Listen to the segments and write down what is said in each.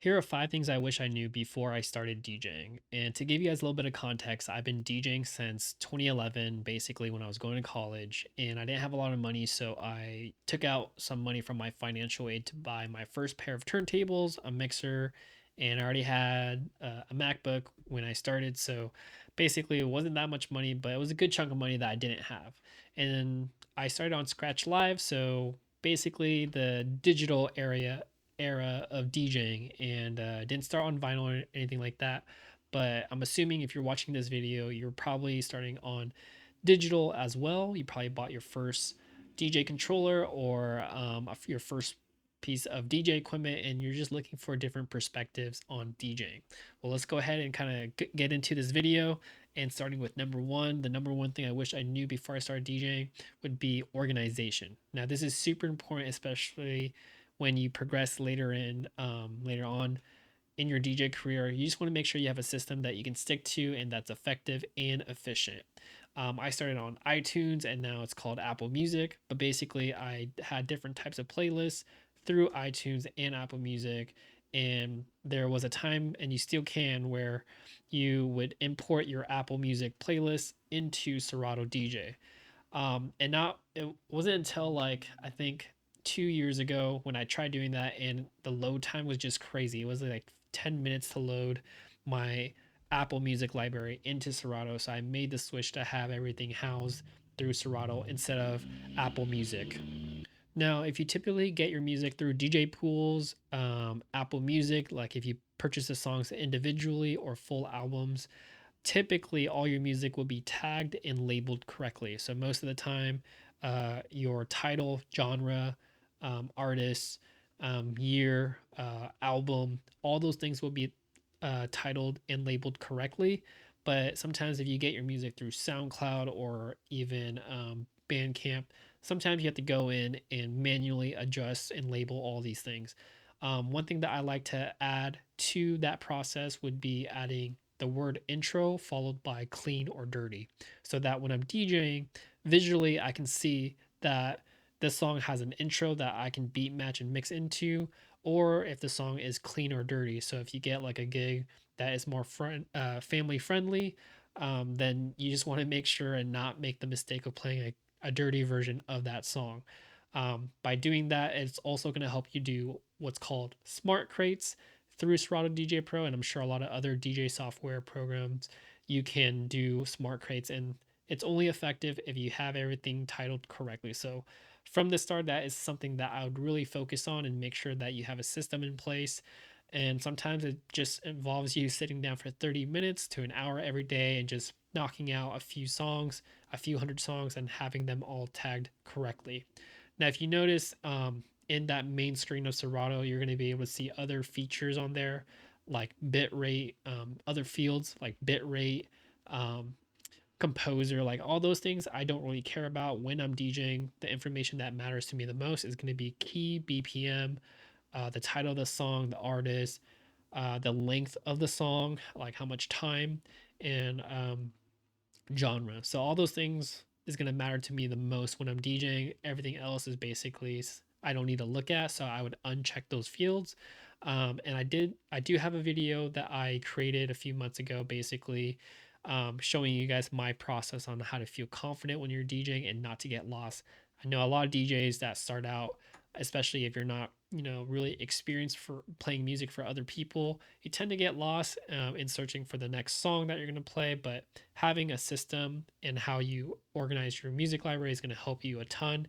Here are 5 things I wish I knew before I started DJing. And to give you guys a little bit of context, I've been DJing since 2011, basically when I was going to college, and I didn't have a lot of money, so I took out some money from my financial aid to buy my first pair of turntables, a mixer, and I already had a MacBook when I started. So basically, it wasn't that much money, but it was a good chunk of money that I didn't have. And I started on Scratch Live, so basically the digital era of DJing, and didn't start on vinyl or anything like that. But I'm assuming if you're watching this video, you're probably starting on digital as well. You probably bought your first DJ controller or your first piece of DJ equipment, and you're just looking for different perspectives on DJing. Well, let's go ahead and kind of get into this video. And starting with number one, the number one thing I wish I knew before I started DJing would be organization. Now, this is super important, especially when you progress later on in your DJ career. You just want to make sure you have a system that you can stick to and that's effective and efficient. I started on iTunes and now it's called Apple Music, but basically I had different types of playlists through iTunes and Apple Music. And there was a time, and you still can, where you would import your Apple Music playlist into Serato DJ. And now it wasn't until like I think 2 years ago when I tried doing that, and the load time was just crazy. It was like 10 minutes to load my Apple Music library into Serato. So I made the switch to have everything housed through Serato instead of Apple Music. Now, if you typically get your music through DJ pools, Apple Music, like if you purchase the songs individually or full albums, typically all your music will be tagged and labeled correctly. So most of the time, your title, genre, artist, year, album, all those things will be titled and labeled correctly. But sometimes if you get your music through SoundCloud or even Bandcamp, sometimes you have to go in and manually adjust and label all these things. One thing that I like to add to that process would be adding the word intro followed by clean or dirty, so that when I'm DJing visually, I can see that this song has an intro that I can beat match and mix into, or if the song is clean or dirty. So if you get like a gig that is more family friendly, then you just want to make sure and not make the mistake of playing a dirty version of that song. By doing that, it's also going to help you do what's called smart crates through Serato DJ Pro, and I'm sure a lot of other DJ software programs you can do smart crates, and it's only effective if you have everything titled correctly. So from the start, that is something that I would really focus on and make sure that you have a system in place. And sometimes it just involves you sitting down for 30 minutes to an hour every day and just knocking out a few songs, a few hundred songs, and having them all tagged correctly. Now, if you notice, in that main screen of Serato, you're going to be able to see other features on there like bit rate, other fields like bit rate, um, composer, like all those things I don't really care about when I'm DJing. The information that matters to me the most is going to be key, BPM, the title of the song, the artist, the length of the song, like how much time, and genre. So all those things is going to matter to me the most when I'm DJing. Everything else is basically I don't need to look at, so I would uncheck those fields. And I do have a video that I created a few months ago, basically showing you guys my process on how to feel confident when you're DJing and not to get lost. I know a lot of DJs that start out, especially if you're not, really experienced for playing music for other people, you tend to get lost in searching for the next song that you're going to play. But having a system and how you organize your music library is going to help you a ton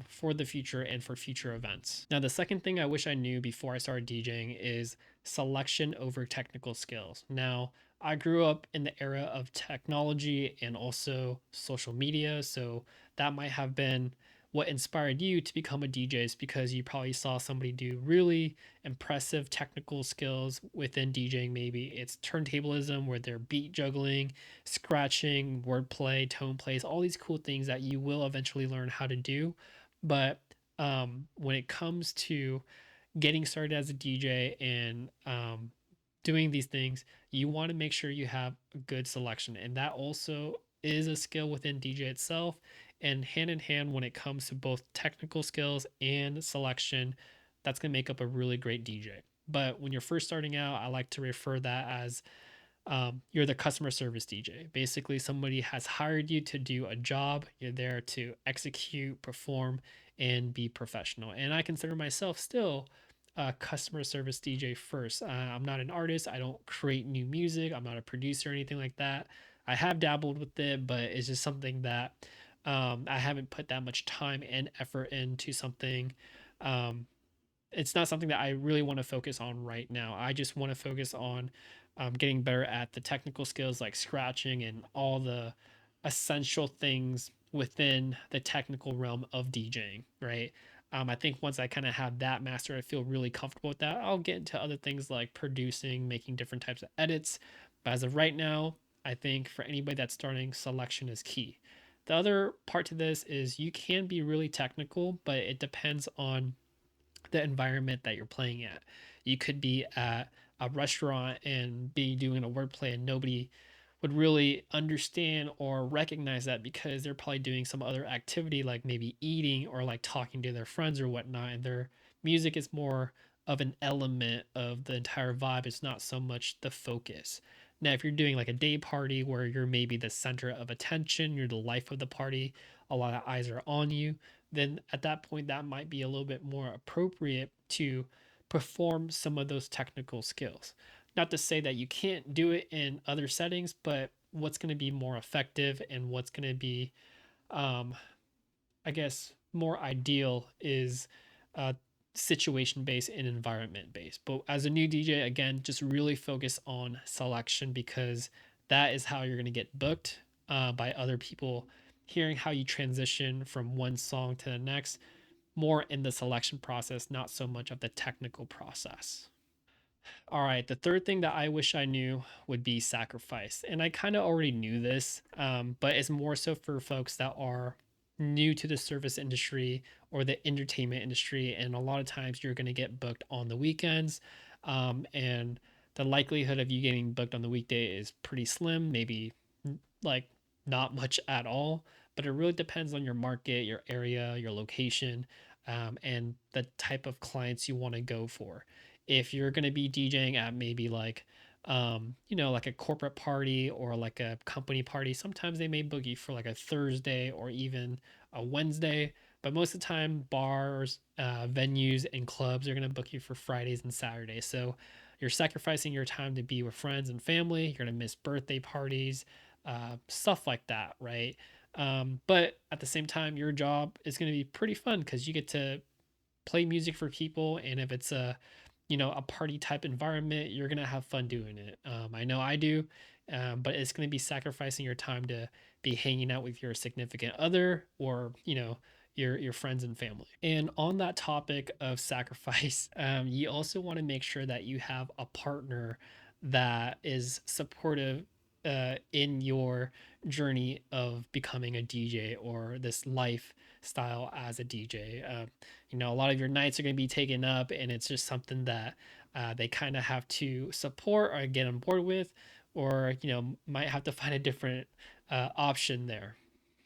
for the future and for future events. Now, the second thing I wish I knew before I started DJing is selection over technical skills. Now, I grew up in the era of technology and also social media, so that might have been what inspired you to become a DJ, is because you probably saw somebody do really impressive technical skills within DJing. Maybe it's turntablism where they're beat juggling, scratching, wordplay, tone plays, all these cool things that you will eventually learn how to do. But when it comes to getting started as a DJ and doing these things, you want to make sure you have a good selection. And that also is a skill within DJ itself. And hand in hand, when it comes to both technical skills and selection, that's going to make up a really great DJ. But when you're first starting out, I like to refer that as you're the customer service DJ. Basically, somebody has hired you to do a job. You're there to execute, perform, and be professional. And I consider myself still a customer service DJ first. I'm not an artist. I don't create new music. I'm not a producer or anything like that. I have dabbled with it, but it's just something that I haven't put that much time and effort into something. Um, it's not something that I really want to focus on right now. I just want to focus on getting better at the technical skills like scratching and all the essential things within the technical realm of DJing, right? I think once I kind of have that mastered, I feel really comfortable with that. I'll get into other things like producing, making different types of edits. But as of right now, I think for anybody that's starting, selection is key. The other part to this is you can be really technical, but it depends on the environment that you're playing at. You could be at a restaurant and be doing a wordplay and nobody would really understand or recognize that because they're probably doing some other activity like maybe eating or like talking to their friends or whatnot. And their music is more of an element of the entire vibe. It's not so much the focus. Now, if you're doing like a day party where you're maybe the center of attention, you're the life of the party, a lot of eyes are on you, then at that point, that might be a little bit more appropriate to perform some of those technical skills. Not to say that you can't do it in other settings, but what's going to be more effective and what's going to be, um, I guess, more ideal is situation based and environment based. But as a new DJ, again, just really focus on selection because that is how you're going to get booked by other people. Hearing how you transition from one song to the next, more in the selection process, not so much of the technical process. All right, the third thing that I wish I knew would be sacrifice. And I kind of already knew this, but it's more so for folks that are new to the service industry or the entertainment industry. And a lot of times you're going to get booked on the weekends. And the likelihood of you getting booked on the weekday is pretty slim, maybe like not much at all. But it really depends on your market, your area, your location, and the type of clients you want to go for. If you're going to be DJing at maybe like like a corporate party or like a company party, sometimes they may book you for like a Thursday or even a Wednesday. But most of the time, bars, venues, and clubs are going to book you for Fridays and Saturdays. So you're sacrificing your time to be with friends and family. You're going to miss birthday parties, stuff like that, right? But at the same time, your job is going to be pretty fun because you get to play music for people, and if it's a party type environment, you're gonna have fun doing it. I know I do, but it's gonna be sacrificing your time to be hanging out with your significant other or your friends and family. And on that topic of sacrifice, you also want to make sure that you have a partner that is supportive in your journey of becoming a DJ or this lifestyle as a DJ. A lot of your nights are going to be taken up, and it's just something that they kind of have to support or get on board with, or might have to find a different option there.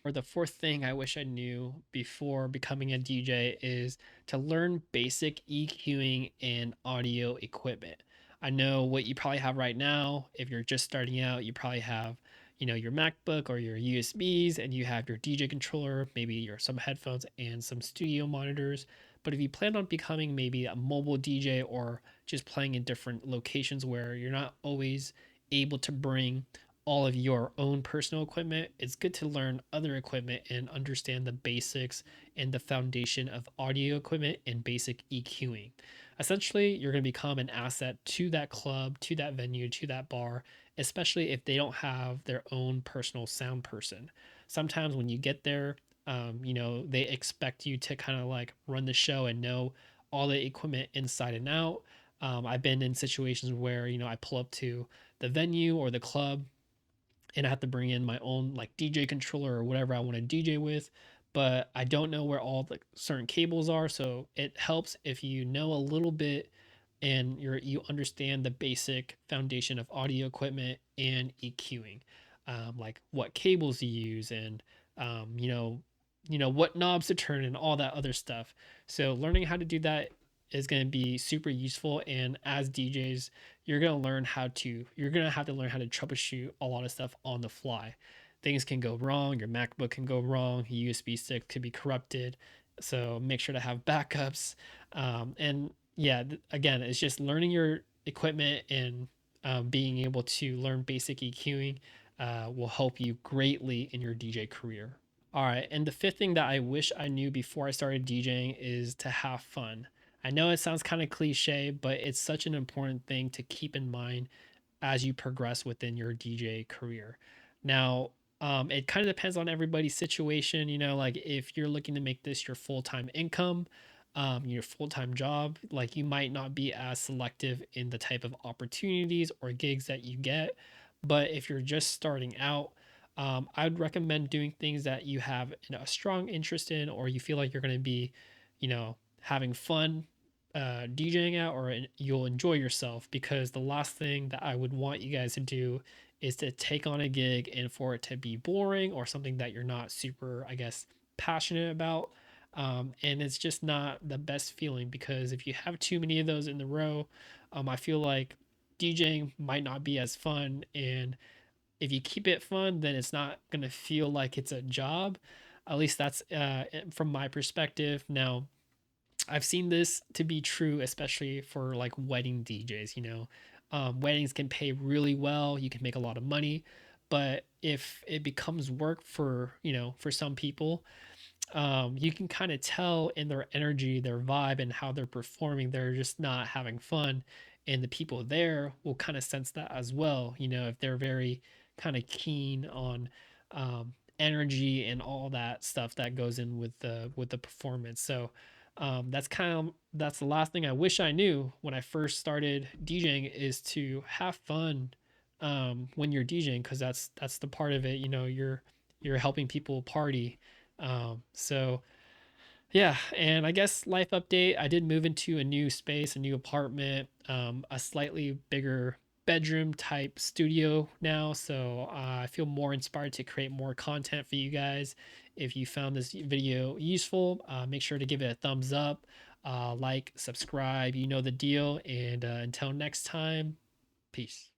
Or the fourth thing I wish I knew before becoming a DJ is to learn basic EQing and audio equipment. I know what you probably have right now. If you're just starting out, you probably have, your MacBook or your USBs, and you have your DJ controller, maybe some headphones and some studio monitors. But if you plan on becoming maybe a mobile DJ or just playing in different locations where you're not always able to bring all of your own personal equipment, it's good to learn other equipment and understand the basics and the foundation of audio equipment and basic EQing. Essentially, you're going to become an asset to that club, to that venue, to that bar, especially if they don't have their own personal sound person. Sometimes when you get there, they expect you to kind of like run the show and know all the equipment inside and out. I've been in situations where, I pull up to the venue or the club and I have to bring in my own like DJ controller or whatever I want to DJ with, but I don't know where all the certain cables are. So it helps if you know a little bit and you understand the basic foundation of audio equipment and EQing, like what cables you use and what knobs to turn and all that other stuff. So learning how to do that is going to be super useful. And as DJs, you're going to have to learn how to troubleshoot a lot of stuff on the fly. Things can go wrong, your MacBook can go wrong, your USB stick could be corrupted. So make sure to have backups. And yeah, again, it's just learning your equipment and being able to learn basic EQing will help you greatly in your DJ career. All right. And the fifth thing that I wish I knew before I started DJing is to have fun. I know it sounds kind of cliche, but it's such an important thing to keep in mind as you progress within your DJ career. Now, it kind of depends on everybody's situation. You know, like if you're looking to make this your full time income, your full time job, like you might not be as selective in the type of opportunities or gigs that you get. But if you're just starting out, I'd recommend doing things that you have a strong interest in, or you feel like you're going to be, having fun DJing out, or you'll enjoy yourself. Because the last thing that I would want you guys to do is to take on a gig and for it to be boring or something that you're not super, I guess, passionate about. And it's just not the best feeling, because if you have too many of those in the row, I feel like DJing might not be as fun. And if you keep it fun, then it's not going to feel like it's a job. At least that's from my perspective. Now, I've seen this to be true, especially for like wedding DJs. Weddings can pay really well. You can make a lot of money, but if it becomes work for for some people, you can kind of tell in their energy, their vibe, and how they're performing. They're just not having fun, and the people there will kind of sense that as well. If they're very kind of keen on energy and all that stuff that goes in with the performance. So that's the last thing I wish I knew when I first started DJing, is to have fun when you're DJing, because that's the part of it. You're helping people party. So yeah, and I guess life update, I did move into a new space, a new apartment, a slightly bigger bedroom type studio now. So I feel more inspired to create more content for you guys. If you found this video useful, make sure to give it a thumbs up, like, subscribe, you know the deal. And until next time, peace.